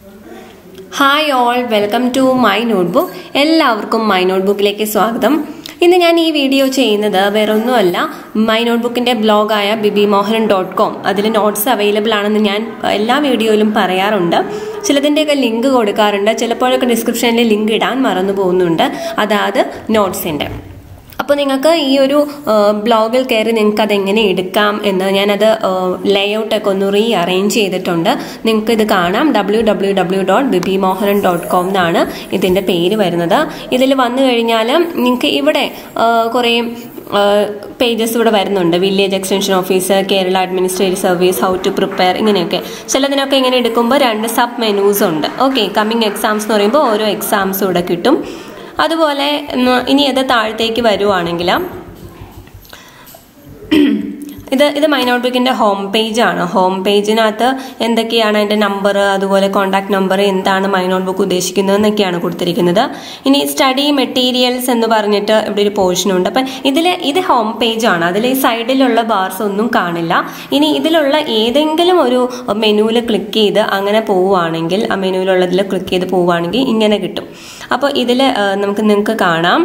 Hi all, welcome to my notebook. എല്ലാവർക്കും my notebookലേക്ക് സ്വാഗതം. ഇന്ന് ഞാൻ ഈ വീഡിയോ ചെയ്യുന്നത് വേറൊന്നുമല്ല my notebookന്റെ ബ്ലോഗായ bibimohan.com അതിൽ നോട്ട്സ് അവൈലബിൾ ആണെന്ന് ഞാൻ എല്ലാ വീഡിയോയിലും പറയാറുണ്ട്. ചിലതിൻ്റെയൊക്കെ ലിങ്ക് കൊടുക്കാറുണ്ട്, ചിലപ്പോഴൊക്കെ ഡിസ്ക്രിപ്ഷനിൽ ലിങ്ക് ഇടാൻ മറന്നു പോകുന്നുണ്ട്, അതായത് നോട്ട്സിൻ്റെ. അപ്പോൾ നിങ്ങൾക്ക് ഈ ഒരു ബ്ലോഗിൽ കയറി നിങ്ങൾക്ക് അതെങ്ങനെ എടുക്കാം എന്ന് ഞാനത് ലേഔട്ടൊക്കെ ഒന്ന് അറേഞ്ച് ചെയ്തിട്ടുണ്ട്. നിങ്ങൾക്ക് ഇത് കാണാം. www.bibimohan.com എന്നാണ് ഇതിൻ്റെ പേര് വരുന്നത്. ഇതിൽ വന്നു കഴിഞ്ഞാൽ നിങ്ങൾക്ക് ഇവിടെ കുറേ പേജസ് ഇവിടെ വരുന്നുണ്ട്. Village extension officer, Kerala administrative service, how to prepare, ഇങ്ങനെയൊക്കെ. ചിലതിനൊക്കെ ഇങ്ങനെ എടുക്കുമ്പോൾ 2 സബ് മെനൂസ് ഉണ്ട്. ഓക്കെ, കമ്മിങ് എക്സാംസ് എന്ന് പറയുമ്പോൾ ഓരോ എക്സാംസും ഇവിടെ കിട്ടും. അതുപോലെ ഇനി അത് താഴത്തേക്ക് വരുവാണെങ്കിൽ ഇത് മൈ നോട്ട്ബുക്കിൻ്റെ ഹോം പേജാണ്. ഹോം പേജിനകത്ത് എന്തൊക്കെയാണ് അതിൻ്റെ നമ്പർ, അതുപോലെ കോൺടാക്ട് നമ്പർ, എന്താണ് മൈ നോട്ട്ബുക്ക് ഉദ്ദേശിക്കുന്നത് എന്നൊക്കെയാണ് കൊടുത്തിരിക്കുന്നത്. ഇനി സ്റ്റഡി മെറ്റീരിയൽസ് എന്ന് പറഞ്ഞിട്ട് ഇവിടെ ഒരു പോർഷനുണ്ട്. അപ്പം ഇത് ഹോം പേജാണ്. അതിൽ ഈ സൈഡിലുള്ള ബാർസ് ഒന്നും കാണില്ല. ഇനി ഇതിലുള്ള ഏതെങ്കിലും ഒരു മെനുവിൽ ക്ലിക്ക് ചെയ്ത് അങ്ങനെ പോവുകയാണെങ്കിൽ, ആ മെനുവിലുള്ളതിൽ ക്ലിക്ക് ചെയ്ത് പോവുകയാണെങ്കിൽ ഇങ്ങനെ കിട്ടും. അപ്പോൾ ഇതിൽ നിങ്ങൾക്ക് കാണാം.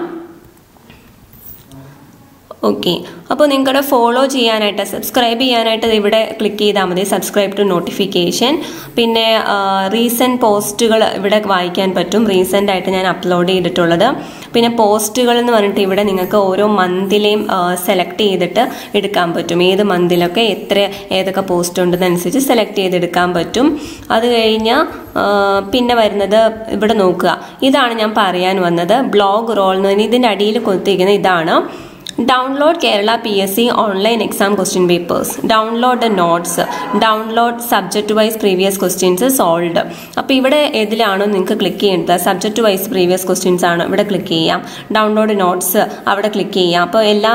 ഓക്കെ, അപ്പോൾ നിങ്ങളുടെ ഫോളോ ചെയ്യാനായിട്ട്, സബ്സ്ക്രൈബ് ചെയ്യാനായിട്ട് ഇവിടെ ക്ലിക്ക് ചെയ്താൽ മതി. Subscribe to notification. പിന്നെ റീസെൻറ്റ് പോസ്റ്റുകൾ ഇവിടെ വായിക്കാൻ പറ്റും. റീസെൻ്റ് ആയിട്ട് ഞാൻ അപ്ലോഡ് ചെയ്തിട്ടുള്ളത്. പിന്നെ പോസ്റ്റുകൾ എന്ന് പറഞ്ഞിട്ട് ഇവിടെ നിങ്ങൾക്ക് ഓരോ മന്തിലെയും സെലക്ട് ചെയ്തിട്ട് എടുക്കാൻ പറ്റും. ഏത് മന്തിലൊക്കെ ഏതൊക്കെ പോസ്റ്റ് ഉണ്ടെന്നനുസരിച്ച് സെലക്ട് ചെയ്തെടുക്കാൻ പറ്റും. അത് കഴിഞ്ഞാൽ പിന്നെ വരുന്നത് ഇവിടെ നോക്കുക. ഇതാണ് ഞാൻ പറയാൻ വന്നത്. ബ്ലോഗ് റോൾ എന്ന് പറഞ്ഞാൽ ഇതിൻ്റെ അടിയിൽ കൊടുത്തിരിക്കുന്നത് ഇതാണ്. Download Kerala PSC online exam question papers, download the notes, download subject vice previous questions solved. അപ്പോൾ ഇവിടെ ഏതിലാണോ നിങ്ങൾക്ക് ക്ലിക്ക് ചെയ്യേണ്ടത്? സബ്ജക്റ്റ് വൈസ് പ്രീവിയസ് ക്വസ്റ്റ്യൻസ് ആണ്, ഇവിടെ ക്ലിക്ക് ചെയ്യാം. ഡൗൺലോഡ് നോട്ട്സ് അവിടെ ക്ലിക്ക് ചെയ്യാം. അപ്പോൾ എല്ലാ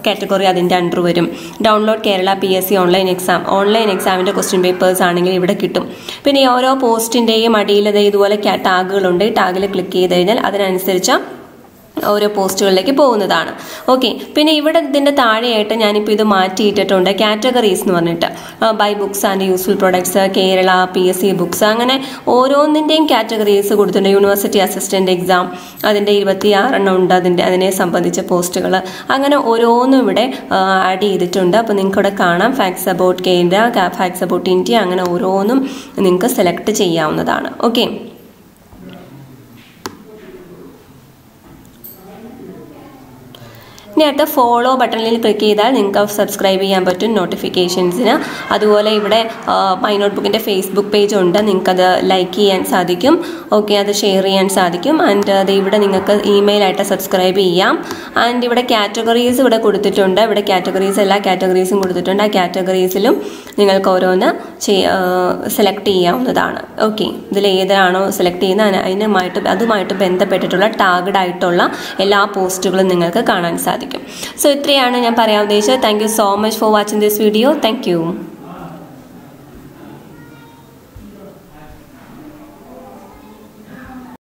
കാറ്റഗറി അതിൻ്റെ അണ്ടർ വരും. ഡൗൺലോഡ് കേരള PSC ഓൺലൈൻ എക്സാമിൻ്റെ ക്വസ്റ്റ്യൻ പേപ്പേഴ്സ് ആണെങ്കിൽ ഇവിടെ കിട്ടും. പിന്നെ ഓരോ പോസ്റ്റിൻ്റെയും അടിയിൽ ഇതുപോലെ ടാഗുകളുണ്ട്. ടാഗിൽ ക്ലിക്ക് ചെയ്ത് കഴിഞ്ഞാൽ അതിനനുസരിച്ച് ഓരോ പോസ്റ്റുകളിലേക്ക് പോകുന്നതാണ്. ഓക്കെ, പിന്നെ ഇവിടെ ഇതിൻ്റെ താഴെയായിട്ട് ഞാനിപ്പോൾ ഇത് മാറ്റിയിട്ടിട്ടുണ്ട്. കാറ്റഗറീസ് എന്ന് പറഞ്ഞിട്ട് by books and useful products, Kerala PSC books, അങ്ങനെ ഓരോന്നിൻ്റെയും കാറ്റഗറീസ് കൊടുത്തിട്ടുണ്ട്. യൂണിവേഴ്സിറ്റി അസിസ്റ്റൻ്റ് എക്സാം അതിൻ്റെ 26 ഉണ്ട്. അതിനെ സംബന്ധിച്ച പോസ്റ്റുകൾ, അങ്ങനെ ഓരോന്നും ഇവിടെ ആഡ് ചെയ്തിട്ടുണ്ട്. അപ്പോൾ നിങ്ങൾക്ക് ഇവിടെ കാണാം. Facts about Kerala, facts about India, അങ്ങനെ ഓരോന്നും നിങ്ങൾക്ക് സെലക്ട് ചെയ്യാവുന്നതാണ്. ഓക്കെ, ഇനി അടുത്ത ഫോളോ ബട്ടണിൽ ക്ലിക്ക് ചെയ്താൽ നിങ്ങൾക്ക് സബ്സ്ക്രൈബ് ചെയ്യാൻ പറ്റും നോട്ടിഫിക്കേഷൻസിന്. അതുപോലെ ഇവിടെ മൈ നോട്ട്ബുക്കിൻ്റെ ഫേസ്ബുക്ക് പേജ് ഉണ്ട്. നിങ്ങൾക്കത് ലൈക്ക് ചെയ്യാൻ സാധിക്കും. ഓക്കെ, അത് ഷെയർ ചെയ്യാൻ സാധിക്കും. ആൻഡ് അത് ഇവിടെ നിങ്ങൾക്ക് ഇമെയിലായിട്ട് സബ്സ്ക്രൈബ് ചെയ്യാം. ആൻഡ് ഇവിടെ കാറ്റഗറീസ് ഇവിടെ കൊടുത്തിട്ടുണ്ട്. ഇവിടെ എല്ലാ കാറ്റഗറീസും കൊടുത്തിട്ടുണ്ട്. ആ കാറ്റഗറീസിലും നിങ്ങൾക്ക് ഓരോന്ന് സെലക്ട് ചെയ്യാവുന്നതാണ്. ഓക്കെ, ഇതിൽ ഏതാണോ സെലക്ട് ചെയ്യുന്നത് അതുമായിട്ട് ബന്ധപ്പെട്ടിട്ടുള്ള ടാഗഡ് ആയിട്ടുള്ള എല്ലാ പോസ്റ്റുകളും നിങ്ങൾക്ക് കാണാൻ സാധിക്കും. സോ ഇത്രയാണ് ഞാൻ പറയാൻ ഉദ്ദേശിച്ചത്. Thank you so much for watching this video. Thank you.